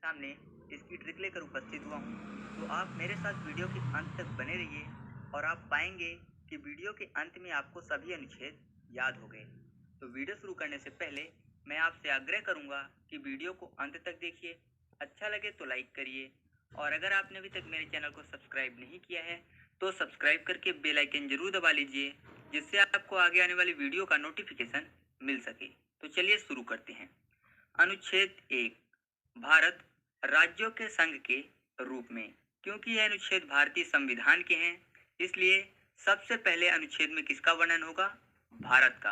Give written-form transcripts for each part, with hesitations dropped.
सामने इसकी ट्रिक लेकर उपस्थित हुआ हूँ। तो आप मेरे साथ वीडियो के अंत तक बने रहिए और आप पाएंगे कि वीडियो के अंत में आपको सभी अनुच्छेद याद हो गए। तो वीडियो शुरू करने से पहले मैं आपसे आग्रह करूंगा कि वीडियो को अंत तक देखिए, अच्छा लगे तो लाइक करिए और अगर आपने अभी तक मेरे चैनल को सब्सक्राइब नहीं किया है तो सब्सक्राइब करके बेल आइकन जरूर दबा लीजिए, जिससे आपको आगे आने वाली वीडियो का नोटिफिकेशन मिल सके। तो चलिए शुरू करते हैं। अनुच्छेद 1, भारत राज्यों के संघ के रूप में। क्योंकि यह अनुच्छेद भारतीय संविधान के हैं, इसलिए सबसे पहले अनुच्छेद में किसका वर्णन होगा? भारत का।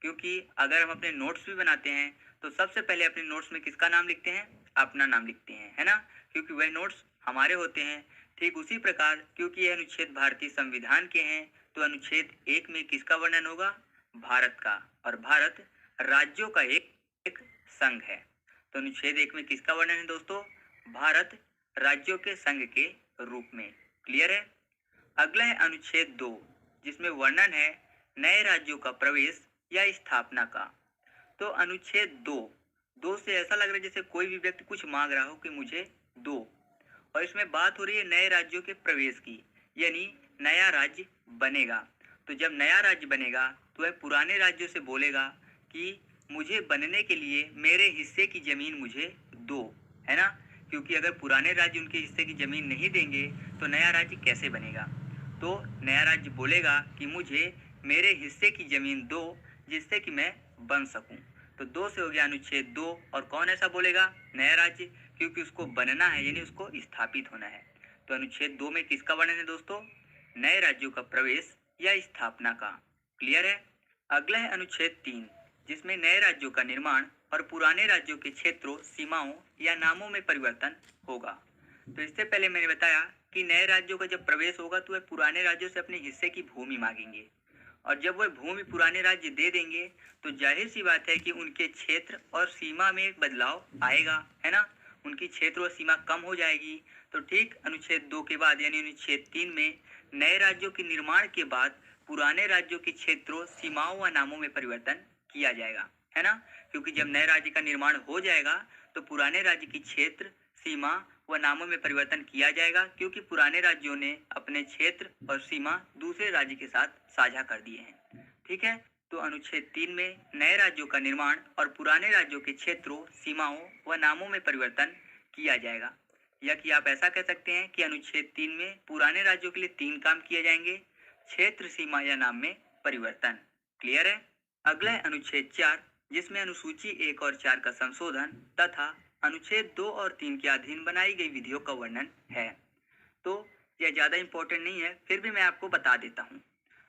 क्योंकि अगर हम अपने नोट्स भी बनाते हैं तो सबसे पहले अपने नोट्स में किसका नाम लिखते हैं? अपना नाम लिखते हैं, है ना? क्योंकि वह नोट्स हमारे होते हैं। ठीक उसी प्रकार क्योंकि यह अनुच्छेद भारतीय संविधान के हैं तो अनुच्छेद 1 में किसका वर्णन होगा? भारत का। और भारत राज्यों का एक संघ है। तो अनुच्छेद 1 में किसका वर्णन है दोस्तों? भारत राज्यों के संघ के रूप में। क्लियर है? अगला है अनुच्छेद 2, जिसमें वर्णन है नए राज्यों का प्रवेश या स्थापना का। तो अनुच्छेद 2 से ऐसा लग रहा है जैसे कोई भी व्यक्ति कुछ मांग रहा हो कि मुझे दो, और इसमें बात हो रही है नए राज्यों के प्रवेश की, यानी नया राज्य बनेगा। तो जब नया राज्य बनेगा तो वह पुराने राज्यों से बोलेगा कि मुझे बनने के लिए मेरे हिस्से की जमीन मुझे दो, है ना? क्योंकि अगर पुराने राज्य उनके हिस्से की जमीन नहीं देंगे तो नया राज्य कैसे बनेगा? तो नया राज्य बोलेगा कि मुझे मेरे हिस्से की जमीन दो, जिससे कि मैं बन सकूं। तो 2 से हो गया अनुच्छेद 2। और कौन ऐसा बोलेगा? नया राज्य, क्योंकि उसको बनना है, यानी उसको स्थापित होना है। तो अनुच्छेद 2 में किसका वर्णन है दोस्तों? नए राज्यों का प्रवेश या स्थापना का। क्लियर है? अगला है अनुच्छेद 3, जिसमें नए राज्यों का निर्माण और पुराने राज्यों के क्षेत्रों, सीमाओं या नामों में परिवर्तन होगा। तो इससे पहले मैंने बताया कि नए राज्यों का जब प्रवेश होगा तो वह पुराने राज्यों से अपने हिस्से की भूमि मांगेंगे, और जब वह भूमि पुराने राज्य दे देंगे तो जाहिर सी बात है कि उनके क्षेत्र और सीमा में बदलाव आएगा, है ना? उनकी क्षेत्र और सीमा कम हो जाएगी। तो ठीक अनुच्छेद 2 के बाद यानी अनुच्छेद 3 में नए राज्यों के निर्माण के बाद पुराने राज्यों के क्षेत्रों, सीमाओं व नामों में परिवर्तन किया जाएगा, है ना? क्योंकि जब नए राज्य का निर्माण हो जाएगा तो पुराने राज्य की क्षेत्र, सीमा व नामों में परिवर्तन किया जाएगा, क्योंकि पुराने राज्यों ने अपने क्षेत्र और सीमा दूसरे राज्य के साथ साझा कर दिए हैं। ठीक है? तो अनुच्छेद 3 में नए राज्यों का निर्माण और पुराने राज्यों के क्षेत्रों, सीमाओं व नामों में परिवर्तन किया जाएगा। या कि आप ऐसा कह सकते हैं कि अनुच्छेद 3 में पुराने राज्यों के लिए 3 काम किए जाएंगे: क्षेत्र, सीमा या नाम में परिवर्तन। क्लियर है? अगला है अनुच्छेद 4, जिसमें अनुसूची 1 और 4 का संशोधन तथा अनुच्छेद 2 और 3 के अधीन बनाई गई विधियों का वर्णन है। तो यह ज्यादा इंपॉर्टेंट नहीं है, फिर भी मैं आपको बता देता हूँ।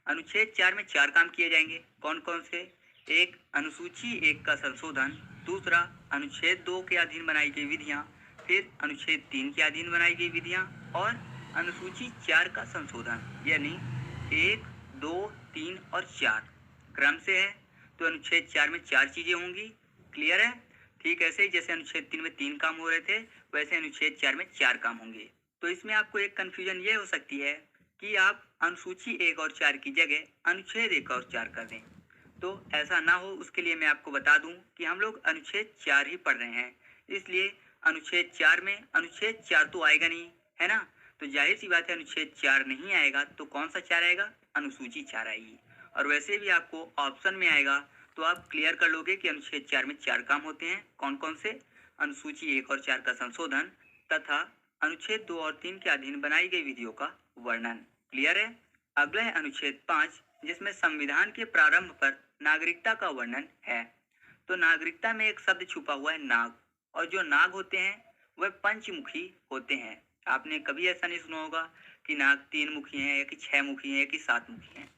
अनुच्छेद 4 में 4 काम किए जाएंगे। कौन कौन से? एक, अनुसूची 1 का संशोधन। दूसरा, अनुच्छेद 2 के अधीन बनाई गई विधियां। फिर अनुच्छेद 3 के अधीन बनाई गई विधियां और अनुसूची 4 का संशोधन, यानी 1, 2, 3 और 4 क्रम से है। तो अनुच्छेद 4 में 4 चीजें होंगी। क्लियर है? ठीक ऐसे ही जैसे अनुच्छेद 3 में 3 काम हो रहे थे, वैसे अनुच्छेद 4 में 4 काम होंगे। तो इसमें आपको एक कंफ्यूजन ये हो सकती है कि आप अनुसूची 1 और 4 की जगह अनुच्छेद 1 और 4 कर दें। तो ऐसा ना हो उसके लिए मैं आपको बता दूं कि हम लोग अनुच्छेद 4 ही पढ़ रहे हैं, इसलिए अनुच्छेद 4 में अनुच्छेद 4 तो आएगा नहीं, है ना? तो जाहिर सी बात है अनुच्छेद 4 नहीं आएगा तो कौन सा 4 आएगा? अनुसूची 4 आएगी। और वैसे भी आपको ऑप्शन में आएगा तो आप क्लियर कर लोगे कि अनुच्छेद 4 में 4 काम होते हैं। कौन कौन से? अनुसूची 1 और 4 का संशोधन तथा अनुच्छेद 2 और 3 के अधीन बनाई गई विधियों का वर्णन। क्लियर है? अगला है अनुच्छेद 5, जिसमें संविधान के प्रारंभ पर नागरिकता का वर्णन है। तो नागरिकता में एक शब्द छुपा हुआ है, नाग। और जो नाग होते हैं वह पंचमुखी होते हैं। आपने कभी ऐसा नहीं सुना होगा कि नाग 3 मुखी हैं या कि 6 मुखी हैं या कि 7 मुखी हैं।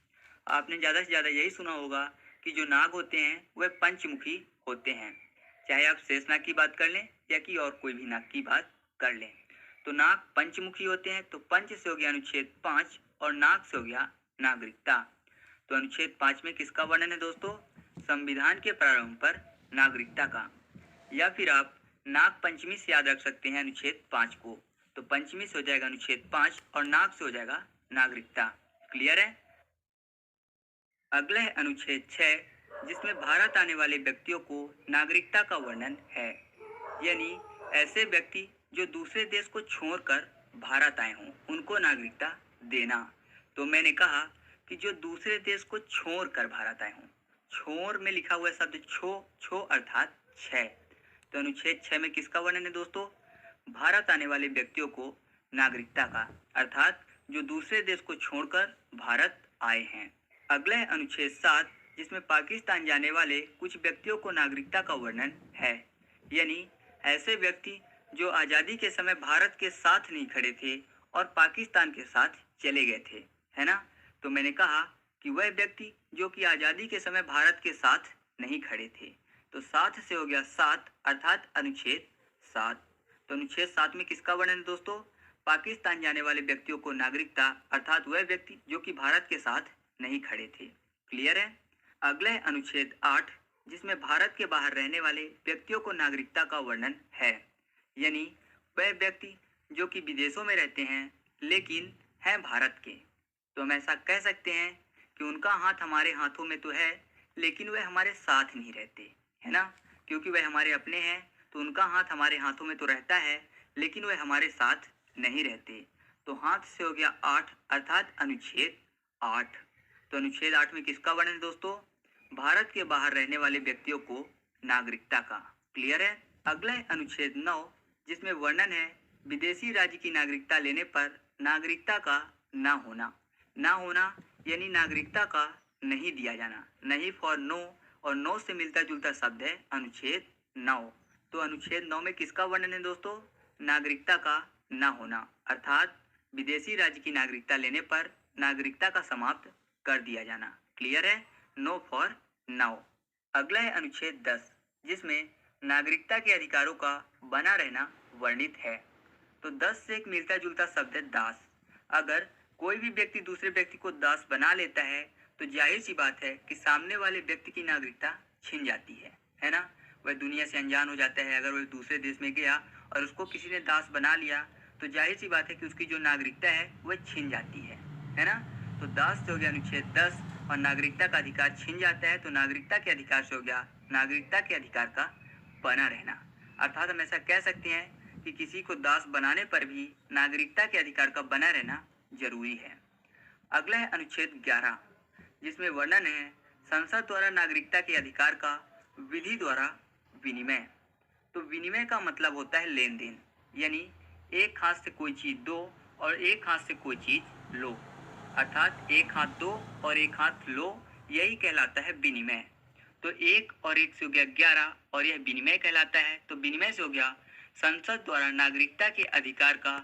आपने ज्यादा से ज्यादा यही सुना होगा कि जो नाग होते हैं वह पंचमुखी होते हैं। चाहे आप शेषनाग की बात कर लें या कि और कोई भी नाग की बात कर लें, तो नाग पंचमुखी होते हैं। तो पंच से हो गया अनुच्छेद 5 और नाग से हो गया नागरिकता। तो अनुच्छेद 5 में किसका वर्णन है दोस्तों? संविधान के प्रारंभ पर नागरिकता का। या फिर आप नाग पंचमी से याद रख सकते हैं अनुच्छेद 5 को। तो पंचमी से हो जाएगा अनुच्छेद 5 और नाग से हो जाएगा नागरिकता। क्लियर है? अगला है अनुच्छेद 6, जिसमें भारत आने वाले व्यक्तियों को नागरिकता का वर्णन है। यानी ऐसे व्यक्ति जो दूसरे देश को छोड़कर भारत आए हों उनको नागरिकता देना। तो मैंने कहा कि जो दूसरे देश को छोड़कर भारत आए हों, छोर में लिखा हुआ शब्द छो अर्थात 6। तो अनुच्छेद 6 में किसका वर्णन है दोस्तों? भारत आने वाले व्यक्तियों को नागरिकता का, अर्थात जो दूसरे देश को छोड़कर भारत आए हैं। अगला है अनुच्छेद 7, जिसमें पाकिस्तान जाने वाले कुछ व्यक्तियों को नागरिकता का वर्णन है, यानी ऐसे व्यक्ति जो आज़ादी के समय भारत के साथ नहीं खड़े थे और पाकिस्तान के साथ चले गए थे, है ना। तो मैंने कहा कि वह व्यक्ति जो कि आज़ादी के समय भारत के साथ नहीं खड़े थे। तो 7 से हो गया 7 अर्थात अनुच्छेद 7। तो अनुच्छेद 7 में किसका वर्णन है दोस्तों? पाकिस्तान जाने वाले व्यक्तियों को नागरिकता, अर्थात वह व्यक्ति जो कि भारत के साथ नहीं खड़े थे। क्लियर है? अगला है अनुच्छेद 8, जिसमें भारत के बाहर रहने वाले व्यक्तियों को नागरिकता का वर्णन है, यानी वह व्यक्ति जो कि विदेशों में रहते हैं लेकिन हैं भारत के। तो हम ऐसा कह सकते हैं कि उनका हाथ हमारे हाथों में तो है लेकिन वह हमारे साथ नहीं रहते, है ना। क्योंकि वह हमारे अपने हैं तो उनका हाथ हमारे हाथों में तो रहता है लेकिन वह हमारे साथ नहीं रहते। तो हाथ से हो गया 8 अर्थात अनुच्छेद 8। तो अनुच्छेद 8 में किसका वर्णन है दोस्तों? भारत के बाहर रहने वाले व्यक्तियों को नागरिकता का। क्लियर है? अगला है अनुच्छेद 9, जिसमें वर्णन है विदेशी राज्य की नागरिकता लेने पर नागरिकता का ना होना। ना होना यानी नागरिकता का नहीं दिया जाना। नहीं फॉर नो, और नो से मिलता जुलता शब्द है अनुच्छेद 9। तो अनुच्छेद 9 में किसका वर्णन है दोस्तों? नागरिकता का ना होना, अर्थात विदेशी राज्य की नागरिकता लेने पर नागरिकता का समाप्त कर दिया जाना। क्लियर है? No for now. अगला है अनुच्छेद 10, जिसमें नागरिकता के अधिकारों का बना रहना वर्णित है। तो 10 से एक मिलता जुलता शब्द है दास। अगर कोई भी व्यक्ति दूसरे व्यक्ति को दास बना लेता है तो जाहिर सी बात है कि सामने वाले व्यक्ति की नागरिकता छिन जाती है ना। वह दुनिया से अनजान हो जाता है। अगर वह दूसरे देश में गया और उसको किसी ने दास बना लिया तो जाहिर सी बात है कि उसकी जो नागरिकता है वह छिन जाती है ना। तो दास से हो गया अनुच्छेद 10, और नागरिकता का अधिकार छिन जाता है तो नागरिकता के अधिकार से हो गया नागरिकता के अधिकार का बना रहना। अर्थात हम ऐसा कह सकते हैं कि किसी को दास बनाने पर भी नागरिकता के अधिकार का बना रहना जरूरी है। अगला है अनुच्छेद 11, जिसमें वर्णन है संसद द्वारा नागरिकता के अधिकार का विधि द्वारा विनिमय। तो विनिमय का मतलब होता है लेन देन, यानी एक हाथ से कोई चीज दो और एक हाथ से कोई चीज लो, अर्थात एक हाथ दो और एक हाथ लो, यही कहलाता है विनिमय। तो 1 और 1 से हो गया 11 और यह विनिमय कहलाता है। तो विनिमय से हो गया संसद द्वारा नागरिकता के अधिकार का